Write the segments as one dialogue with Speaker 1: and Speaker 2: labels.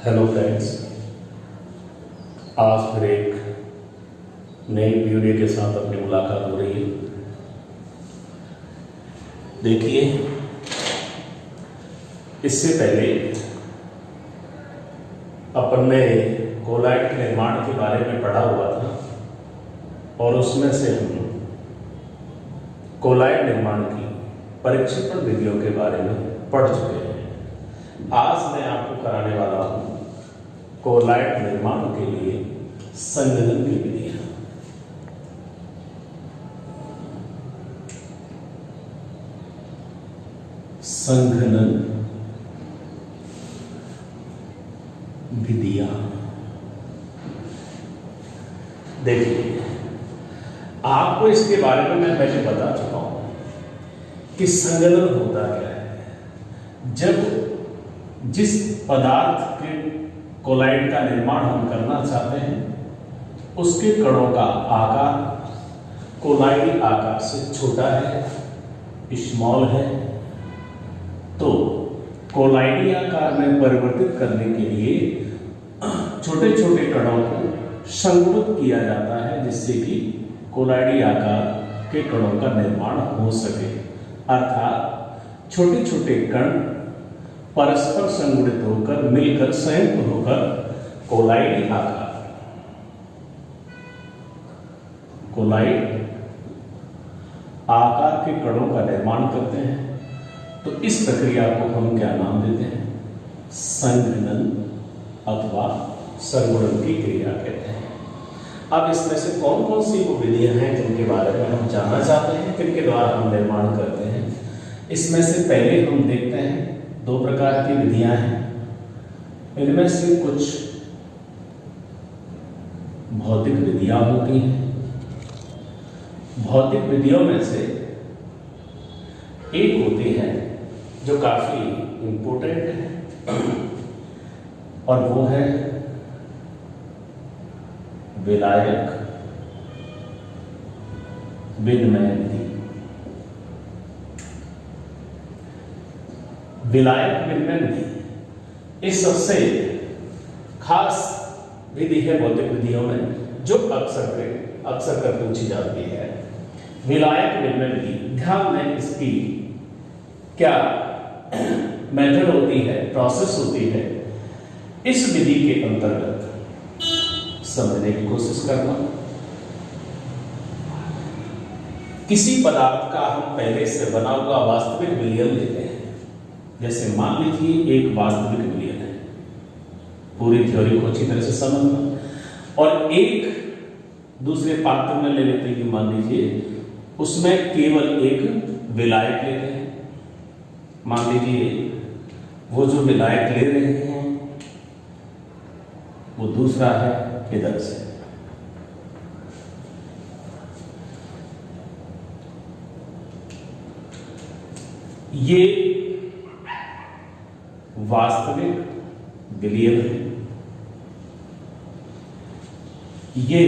Speaker 1: Hello friends, आज फिर एक नई वीडियो के साथ अपनी मुलाकात हो रही है। देखिए, इससे पहले अपन ने कोलाइड के निर्माण के बारे में पढ़ा हुआ था और उसमें से हम कोलाइड निर्माण की परिक्षेपण विधियों के बारे में पढ़ चुके हैं। आज मैं आपको कराने वाला हूं कोलाइड निर्माण के लिए संघनन की विधियां। संघनन विधियां देखिए, आपको इसके बारे में मैं पहले बता चुका हूं कि संघनन होता क्या है। जब जिस पदार्थ के कोलाइड का निर्माण हम करना चाहते हैं उसके कणों का आकार कोलाइडी आकार से छोटा है, स्मॉल है, तो कोलाइडी आकार में परिवर्तित करने के लिए छोटे छोटे कणों को संगुणित किया जाता है जिससे कि कोलाइडी आकार के कणों का निर्माण हो सके। अर्थात छोटे छोटे कण परस्पर संगुणित होकर मिलकर संयुक्त होकर कोलाइड आकार के कणों का निर्माण करते हैं। तो इस प्रक्रिया को हम क्या नाम देते हैं? संघनन अथवा संगुणन की क्रिया कहते हैं। अब इसमें से कौन कौन सी वो विधियां हैं जिनके बारे में हम जानना चाहते हैं, जिनके द्वारा हम निर्माण करते हैं। इसमें से पहले हम देखते हैं दो प्रकार की विधियां हैं। इनमें से कुछ भौतिक विधियां होती हैं। भौतिक विधियों में से एक होती है जो काफी इंपॉर्टेंट है और वो है विलायक विनिमय विधि। विलायक विनिमय विधि इस सबसे खास विधि है भौतिक विधियों में, जो अक्सर कर पूछी जाती है। विलायक विनिमय विधि, ध्यान में इसकी क्या मेथड होती है, प्रोसेस होती है, इस विधि के अंतर्गत समझने की कोशिश करना। किसी पदार्थ का हम पहले से बना हुआ वास्तविक विलयन लेते हैं। जैसे मान लीजिए एक वास्तविक विलयन है, पूरी थ्योरी को अच्छी तरह से समझना, और एक दूसरे पात्र में ले लेते हैं कि मान लीजिए उसमें केवल एक विलायक लेते हैं। मान लीजिए वो जो विलायक ले रहे हैं वो दूसरा है इधर से। ये वास्तविक विलयन है, ये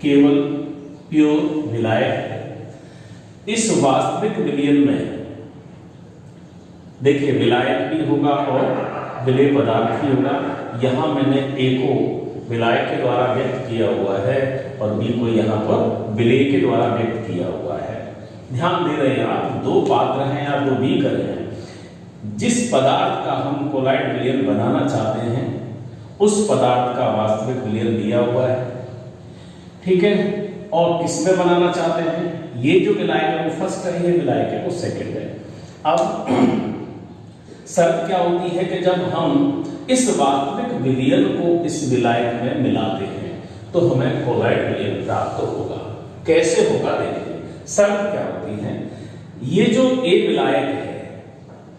Speaker 1: केवल प्योर विलायक है। इस वास्तविक विलयन में देखिए विलायक भी होगा और विलेय पदार्थ भी होगा। यहां मैंने ए को विलायक के द्वारा व्यक्त किया हुआ है और बी को यहां पर विलेय के द्वारा व्यक्त किया हुआ है। ध्यान दे रहे हैं आप, दो पात्र हैं या दो बीकर हैं। जिस पदार्थ का हम कोलाइड विलयन बनाना चाहते हैं उस पदार्थ का वास्तविक विलयन दिया हुआ है, ठीक है, और किसमें बनाना चाहते हैं, ये जो विलायक है वो फर्स्ट है, ये विलायक है वो सेकंड है। अब शर्त क्या होती है कि जब हम इस वास्तविक विलयन को इस विलायक में मिलाते हैं तो हमें कोलाइड विलयन प्राप्त होगा। कैसे होगा देखिए, शर्त क्या होती है, ये जो ए विलायक है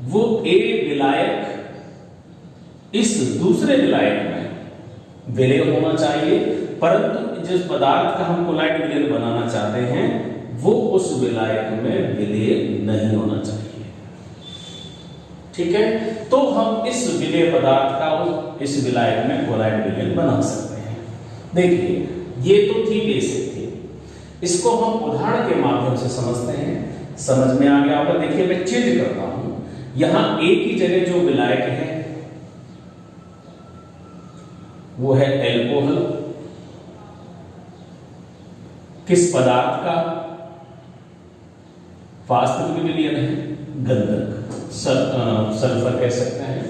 Speaker 1: वो ए विलायक इस दूसरे विलायक में विलय होना चाहिए, परंतु जिस पदार्थ का हम कोलाइड विलयन बनाना चाहते हैं वो उस विलायक में विलय नहीं होना चाहिए, ठीक है। तो हम इस विलय पदार्थ का इस विलायक में कोलाइड विलयन बना सकते हैं। देखिए, ये तो थी बेसिक थी, इसको हम उदाहरण के माध्यम से समझते हैं। समझ में आ गया होगा। देखिए, मैं चेंज करता हूं, यहां एक ही जगह जो विलायक है वो है एल्कोहल। किस पदार्थ का? वास्तविक विलयन है गंधक, सल्फर कह सकते हैं,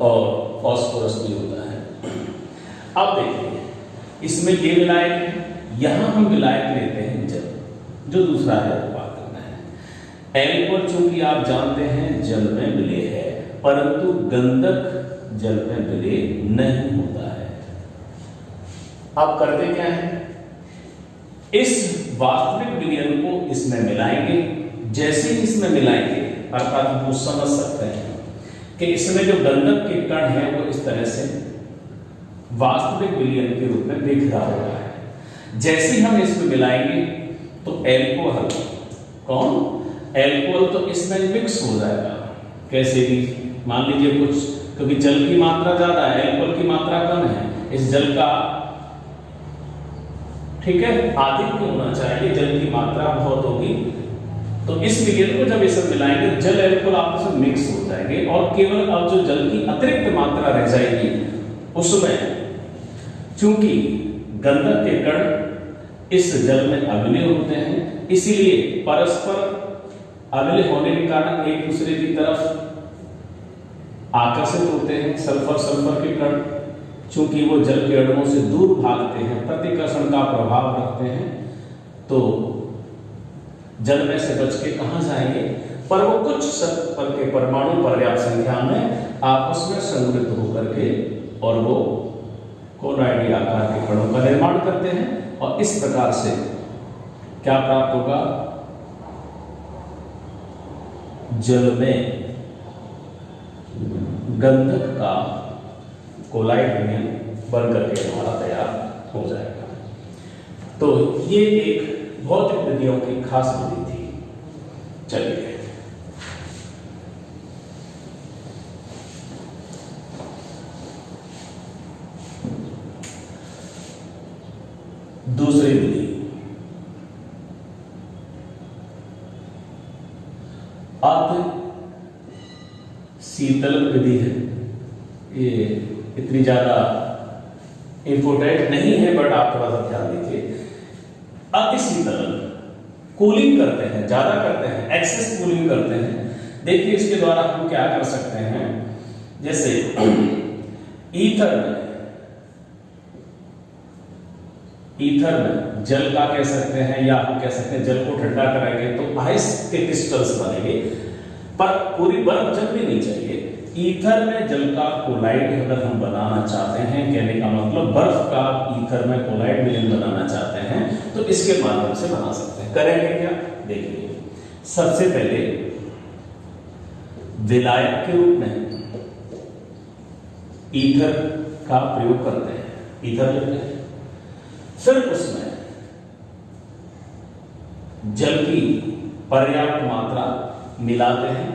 Speaker 1: और फास्फोरस भी होता है। अब देखिए इसमें ये विलायक है, यहां हम विलायक लेते हैं जल, जो दूसरा है वो बात करना है। एल्कोहल चूंकि आप जानते हैं जल में विलय है, परंतु गंधक जल में विलय नहीं होता है। आप करते क्या है, इस वास्तविक विलयन को इसमें मिलाएंगे। जैसे ही इसमें मिलाएंगे अर्थात वो समझ सकते हैं कि इसमें जो गंधक के कण है वो इस तरह से वास्तविक विलयन के रूप में दिख रहा होगा है। जैसे ही हम इसमें मिलाएंगे तो एल्कोहल, कौन? एल्कोहल तो इसमें मिक्स हो जाएगा। कैसे भी, मान लीजिए कुछ, क्योंकि जल की मात्रा ज्यादा है, एल्कोहल की मात्रा कम है, इस जल का, ठीक है, अधिक होना चाहिए, जल की मात्रा बहुत होगी, तो इस विलयन को जब इसे मिलाएंगे जल एल्कोहल आपस में मिक्स हो जाएंगे और केवल अब जो जल की अतिरिक्त मात्रा रह जाएगी उसमें चूंकि गंधक के कण इस जल में अभिनय होते हैं, इसीलिए परस्पर अभिनय होने के कारण एक दूसरे की तरफ आकर्षित होते हैं। सल्फर के कण चूंकि वो जल के अणुओं से दूर भागते हैं, प्रतिकर्षण का प्रभाव रखते हैं, तो जल में से बच के कहां जाएंगे, पर वो कुछ सल्फर के परमाणु पर्याप्त संख्या में आपस में संगृहित होकर के और वो कोलॉइडी आकार के कणों का निर्माण करते हैं और इस प्रकार से क्या प्राप्त होगा, जल में गंधक का कोलाइड विलयन बनकर के हमारा तैयार हो जाएगा। तो ये एक भौतिक विधियों की खास विधि थी। चलिए दूसरी विधि, अर्ध शीतल विधि है। ये इतनी ज्यादा इंपोर्टेंट नहीं है, बट आप थोड़ा सा ध्यान दीजिए। अति शीतल, कूलिंग करते हैं, ज्यादा करते हैं, एक्सेस कूलिंग करते हैं। देखिए इसके द्वारा हम क्या कर सकते हैं, जैसे ईथर में जल का कह सकते हैं, या हम कह सकते हैं जल को ठंडा करेंगे तो आइस के क्रिस्टल्स बनेंगे, पर पूरी बर्फ जमनी नहीं चाहिए। ईथर में जल का कोलाइड अगर हम बनाना चाहते हैं, कहने का मतलब बर्फ का ईथर में कोलाइड विलयन बनाना चाहते हैं, तो इसके माध्यम से बना सकते हैं। करेंगे क्या, देखिए सबसे पहले विलायक के रूप में ईथर का प्रयोग करते हैं, ईथर लेते हैं, फिर उसमें जल की पर्याप्त मात्रा मिलाते हैं,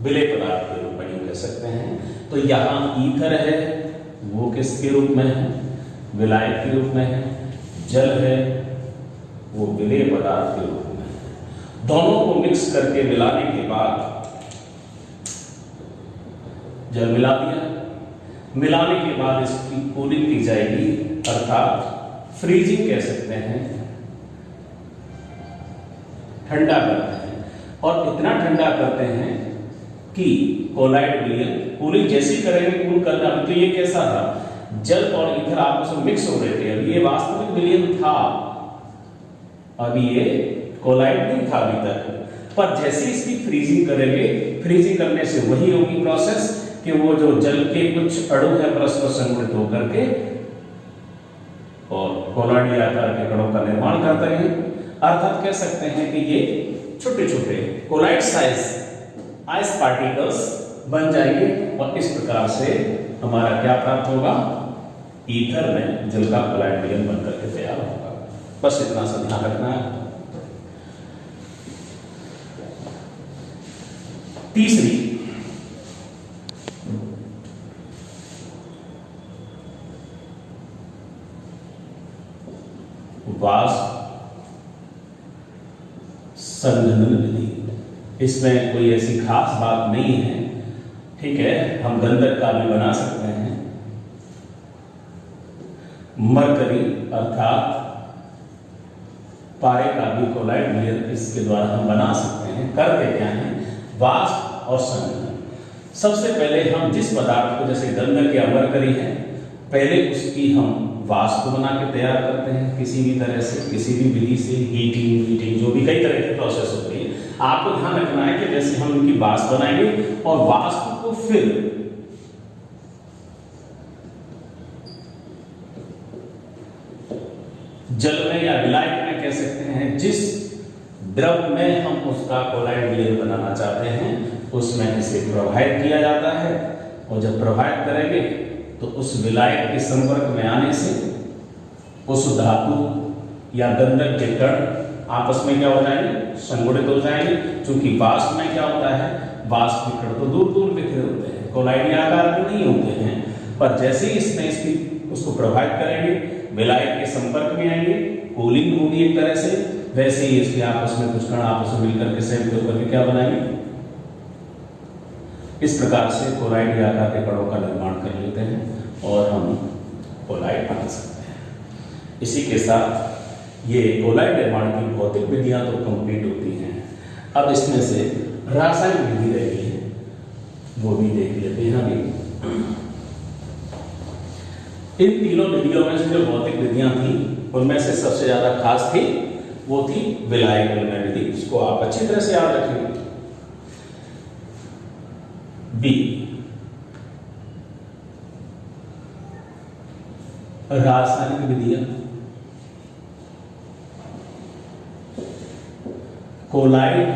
Speaker 1: विलय पदार्थ के रूप में यूं कह सकते हैं। तो यहां ईथर है वो किसके रूप में है, विलायक के रूप में है, जल है वो विलय पदार्थ के रूप में है। दोनों को मिक्स करके मिलाने के बाद जल मिला दिया, मिलाने के बाद इसकी कूलिंग की जाएगी, अर्थात फ्रीजिंग कह सकते हैं, ठंडा करते हैं। और इतना ठंडा करते हैं कि कोलाइड विलयन कूलिंग जैसी करेंगे, कूल करना। तो ये कैसा था, जल और ईथर आपस में मिक्स हो रहे थे, अभी ये वास्तविक विलयन था, अभी ये कोलाइड नहीं था अभी तक। पर जैसे इसकी फ्रीजिंग करेंगे, फ्रीजिंग करने से वही होगी प्रोसेस कि वो जो जल के कुछ अणु है परस्पर संगठित होकर के और कोलाइडी आकार के कणों का निर्माण करते हैं। अर्थात कह सकते हैं कि ये छोटे छोटे कोलाइड साइज आइस पार्टिकल्स बन जाएंगे और इस प्रकार से हमारा क्या प्राप्त होगा, ईथर में जल का कोलाइड विलयन बनकर के तैयार होगा। बस इतना सा ध्यान रखना है। तीसरी वाष्प संघनन विधि। इसमें कोई ऐसी खास बात नहीं है। ठीक है, हम गंधक का भी बना सकते हैं। मरकरी अर्थात पारे का भी कोलाइड मिलर इसके द्वारा हम बना सकते हैं। करते क्या है, वाष्प और संघनन। सबसे पहले हम जिस पदार्थ को, जैसे गंधक या मरकरी है, पहले उसकी हम वाष्प बना के तैयार करते हैं किसी भी तरह से, किसी भी विधि से, हीटिंग जो भी कई तरह की प्रोसेस होती है। आपको ध्यान रखना है कि जैसे हम इनकी वाष्प बनाएंगे और वाष्प को फिर जल में या विलायक में कह सकते हैं, जिस द्रव में हम उसका कोलाइड मिलर बनाना चाहते हैं उसमें इसे प्रवाहित किया जाता है। और जब प्रवाहित करेंगे तो उस विलायक के संपर्क में आने से उस धातु या गंधक के कण आपस में क्या हो जाएंगे, संगुणित हो जाएंगे। क्योंकि वाष्प में क्या होता है, वाष्प के कण तो दूर दूर बिखरे होते हैं, कोलाइडी आकार के नहीं होते हैं। पर जैसे ही इसमें इसकी उसको प्रभावित करेंगे, विलायक के संपर्क में आएंगे, कूलिंग होगी एक तरह से, वैसे ही इसके आपस में कुछ कण आपस में मिलकर के संयुक्त होकर के क्या बनाएंगे, इस प्रकार से कोलाइड आकार के कणों का निर्माण कर लेते हैं और हम कोलाइड बना सकते हैं। इसी के साथ ये कोलाइड निर्माण की भौतिक विधियां तो कंप्लीट होती हैं। अब इसमें से रासायनिक विधि रह गई है, वो भी देख लेते हैं अभी। इन तीनों विधियों में से जो भौतिक विधियां थी उनमें से सबसे ज्यादा खास थी वो थी विलायक विनिमय विधि। इसको आप अच्छी तरह से याद रखेंगे। बी, रासायनिक विधियां। कोलाइड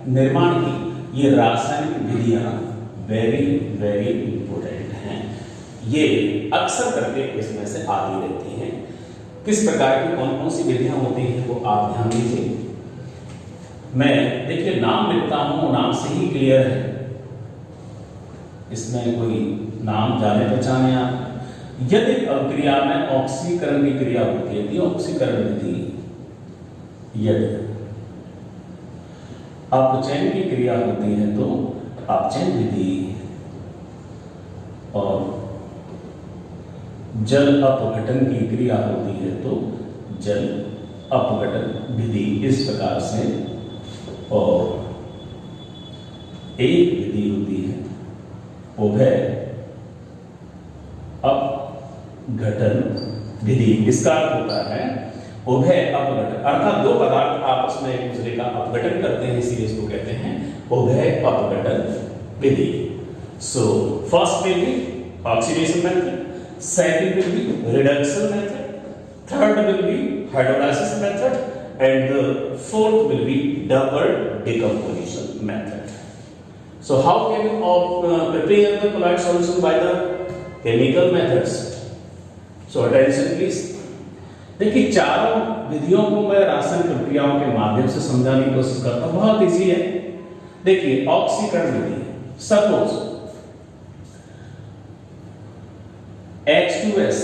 Speaker 1: निर्माण की ये रासायनिक विधियां वेरी वेरी इंपॉर्टेंट हैं। ये अक्सर करके इसमें से आती रहती हैं। किस प्रकार की कौन कौन सी विधियां होती हैं वो आप ध्यान दीजिए। मैं देखिए नाम लिखता हूं, नाम से ही क्लियर है, इसमें कोई नाम जाने पहचाने आप। यदि क्रिया में ऑक्सीकरण की क्रिया होती है, ऑक्सीकरण विधि। यदि अपचयन की क्रिया होती है तो अपचयन विधि। और जल अपघटन की क्रिया होती है तो जल अपघटन विधि। इस प्रकार से और एक विधि होती है उभय अपघटन विधि। इसका अर्थ होता है उभय अपघटन, अर्थात दो पदार्थ आपस में एक दूसरे का अपघटन करते हैं, इसीलिए इसको कहते हैं उभय अपघटन विधि। So first will be oxidation method, second will be reduction method, third will be hydrolysis method, and the fourth will be double decomposition method. So how can you prepare the colloid solution by the chemical methods? So attention please. देखिए चारों विधियों को मैं रासायनिक प्रक्रियाओं के माध्यम से समझाने की कोशिश करता हूं, बहुत इजी है। देखिए ऑक्सीकरण विधि, सपोज H2S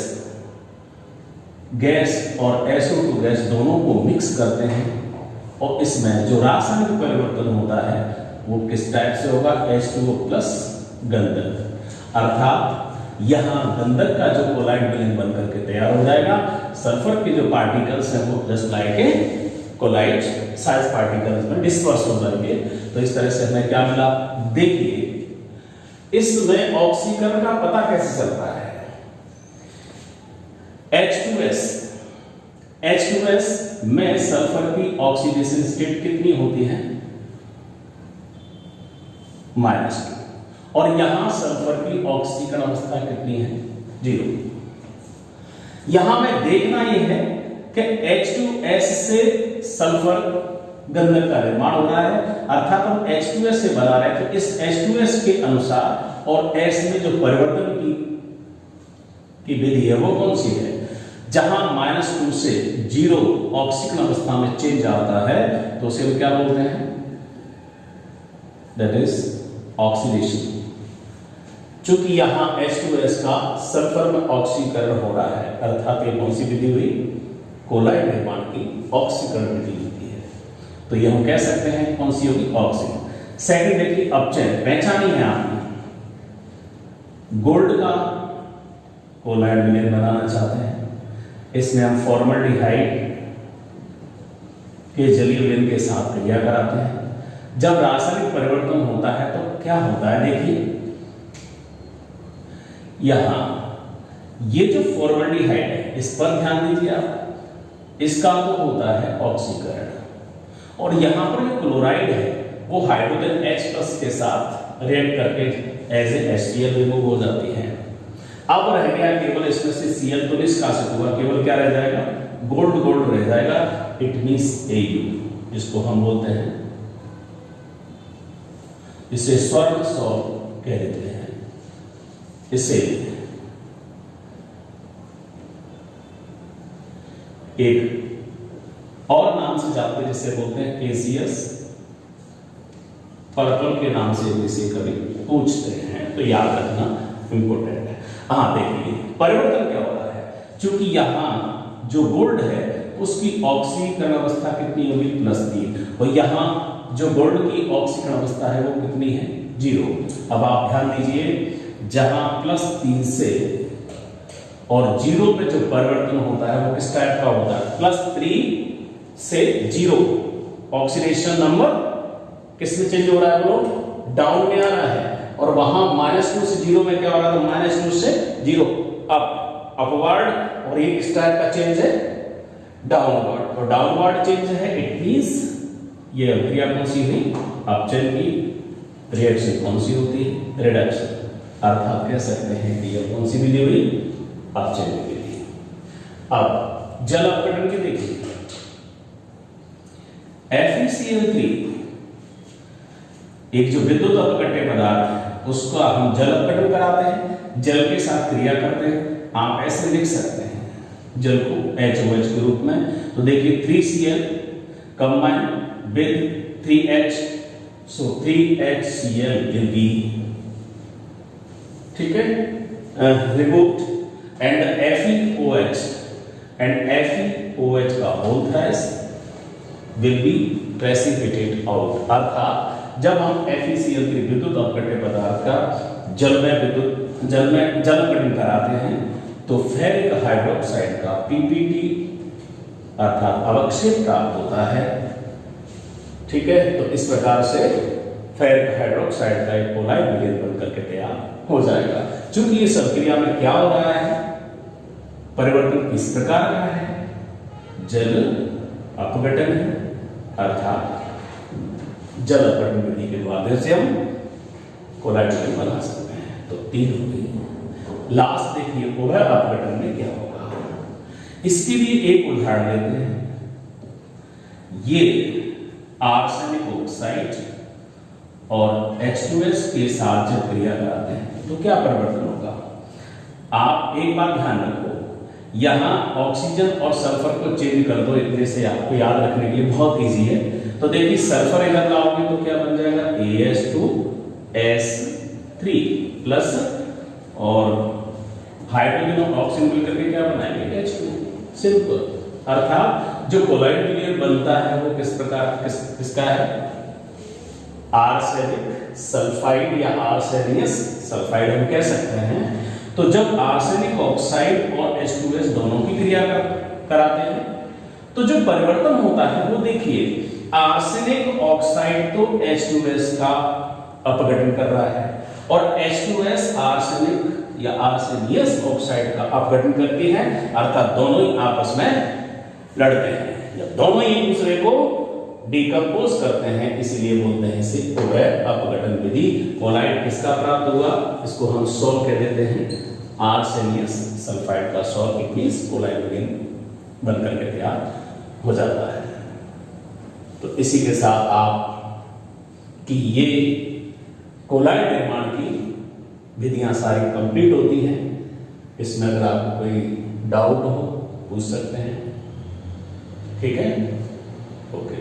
Speaker 1: गैस और SO2 गैस दोनों को मिक्स करते हैं और इसमें जो रासायनिक परिवर्तन होता है वो किस टाइप से होगा, H2O प्लस गंधक। अर्थात यहां गंधक का जो कोलाइड मिलन बनकर के तैयार हो जाएगा, सल्फर के जो पार्टिकल्स हैं वो just like colloid size particles में डिस्पर्स हो जाएंगे। तो इस तरह से हमें क्या मिला, देखिए इसमें ऑक्सीकरण का पता कैसे चलता है। H2S में सल्फर की ऑक्सीडेशन स्टेट कितनी होती है, -2, और यहां सल्फर की ऑक्सीकरण अवस्था कितनी है, 0। यहां में देखना यह है कि H2S से सल्फर गंधक का निर्माण हो रहा है, अर्थात हम H2S से बना रहे हैं तो इस H2S के अनुसार और S में जो परिवर्तन की विधि है वो कौन सी है, जहां -2 से 0 ऑक्सीकरण अवस्था में चेंज आता है तो उसे क्या बोलते हैं, दैट इज ऑक्सीडेशन। चूंकि यहां H2S का सल्फर में ऑक्सीकरण हो रहा है, अर्थात ये कौन सी विधि हुई, कोलाइड निर्माण की ऑक्सीकरण विधि होती है। तो ये हम कह सकते हैं कौन सी होगी, ऑक्सीकरण। सेकंड देखिए अपचयन, पहचानी है आपने, गोल्ड का कोलाइड विलेन बनाना चाहते हैं, इसमें हम फॉर्मल्डिहाइड के जलीय विलेन के साथ क्रिया कराते हैं। जब रासायनिक परिवर्तन होता है तो क्या होता है, देखिए यहां ये जो फॉर्मल्डिहाइड है इस पर ध्यान दीजिए आप, इसका तो होता है ऑक्सीकरण, और यहां पर जो क्लोराइड है वो हाइड्रोजन H+ के साथ रिएक्ट करके एज ए HCl रिमूव हो जाती है। अब रह गया केवल इसमें से Cl तो निष्कासित हुआ, केवल क्या रह जाएगा, गोल्ड रह जाएगा, इट मींस Au, जिसको हम बोलते हैं, इसे स्वर्ण सॉल्ट कह देते हैं। इसे एक और नाम से जानते हैं जिसे बोलते हैं केसियस पर्पल के नाम से इसे कभी पूछते हैं, तो याद रखना इंपॉर्टेंट है। हाँ देखिए परिवर्तन क्या हो रहा है, क्योंकि यहां जो गोल्ड है उसकी ऑक्सीकरण अवस्था कितनी होगी, +3, और यहां जो गोल्ड की ऑक्सीकरण अवस्था है वो कितनी है, 0। अब आप ध्यान दीजिए, जहां +3 से और 0 में जो परिवर्तन होता है वो किस टाइप का होता है, +3 से 0, ऑक्सीडेशन नंबर किस में चेंज हो रहा है, वो डाउन में आ रहा है, और वहां -2 से 0 में क्या हो रहा है, -2 से 0 अपवर्ड, और ये किस टाइप का चेंज है, डाउनवर्ड, और डाउनवर्ड चेंज है, इट मींस ये क्रिया कौन सी हुई, अपचयन की, रिएक्शन कौन सी होती है, रिडक्शन, अर्थात कह सकते हैं कि ये कौन सी विधि हुई, अपचयन की विधि। अब जल अपघटन के देखिए, FeCl3 एक जो विद्युत अपघट्य पदार्थ है उसको हम जल अपघटन कराते हैं, जल के साथ क्रिया करते हैं। आप ऐसे लिख सकते हैं जल को HOH के रूप में, तो देखिए 3Cl combine with 3H, so 3HCl will be, ठीक है, रिमूव्ड, एंड FeOH का whole thrice will be precipitate out. अर्थात जब हम FeCl3 विद्युत अपघट्य पदार्थ का जल में जल अपघटन कराते हैं तो फेरिक हाइड्रोक्साइड का PPT अर्थात अवक्षेप प्राप्त होता है, ठीक है। तो इस प्रकार से फेरिक हाइड्रोक्साइड का एक कोलाइड विलेन बनकर के तैयार हो जाएगा। चूंकि इस क्रिया में क्या हो रहा है, परिवर्तन किस प्रकार का है, जल अपघटन है, अर्थात जल अपघटन विधि के माध्यम से हम कोलाइड विलेन बना सकते हैं। तो 3 हो गई। लास्ट देखिए उभय अपघटन में क्या होगा, इसके लिए एक उदाहरण लेते हैं। ये आर्सेनिक ऑक्साइड और H2S के साथ जब क्रिया कराते हैं तो क्या परिवर्तन होगा। आप एक बात ध्यान रखो, यहां ऑक्सीजन और सल्फर को चेंज कर दो, इतने से आपको याद रखने के लिए बहुत इजी है। तो देखिए सल्फर इधर लाओगे तो क्या बन जाएगा, AS2S3 प्लस, और हाइड्रोजन और ऑक्सीजन मिलकर के क्या बनाएंगे, H2, सिंपल। अर्थात जो कोलाइड विलेन बनता है वो किस प्रकार किसका है, आर्सेनिक सल्फाइड या आर्सेनियस सल्फाइड हम कह सकते हैं। तो जब आर्सेनिक ऑक्साइड और H2S दोनों की क्रिया कराते हैं तो जो परिवर्तन होता है वो देखिए, आर्सेनिक ऑक्साइड तो H2S का अपघटन कर रहा है और H2S आर्सेनिक या आर्सेनियस ऑक्साइड का अपघटन करती है, अर्थात दोनों ही आपस में लड़ते हैं, जब दोनों ही एक दूसरे को डिकम्पोज करते हैं, इसलिए बोलते हैं इसे उभय अपघटन विधि। कोलाइड किसका प्राप्त हुआ, इसको हम सॉल्ट कह देते हैं, आर्सेनियस सल्फाइड का सॉल्ट, इट मींस कोलाइड विलेन बनकर के तैयार हो जाता है। तो इसी के साथ आप कि ये कोलाइड निर्माण की विधियां सारी कंप्लीट होती हैं। इसमें अगर आपको कोई डाउट हो पूछ सकते हैं, ठीक है, ओके।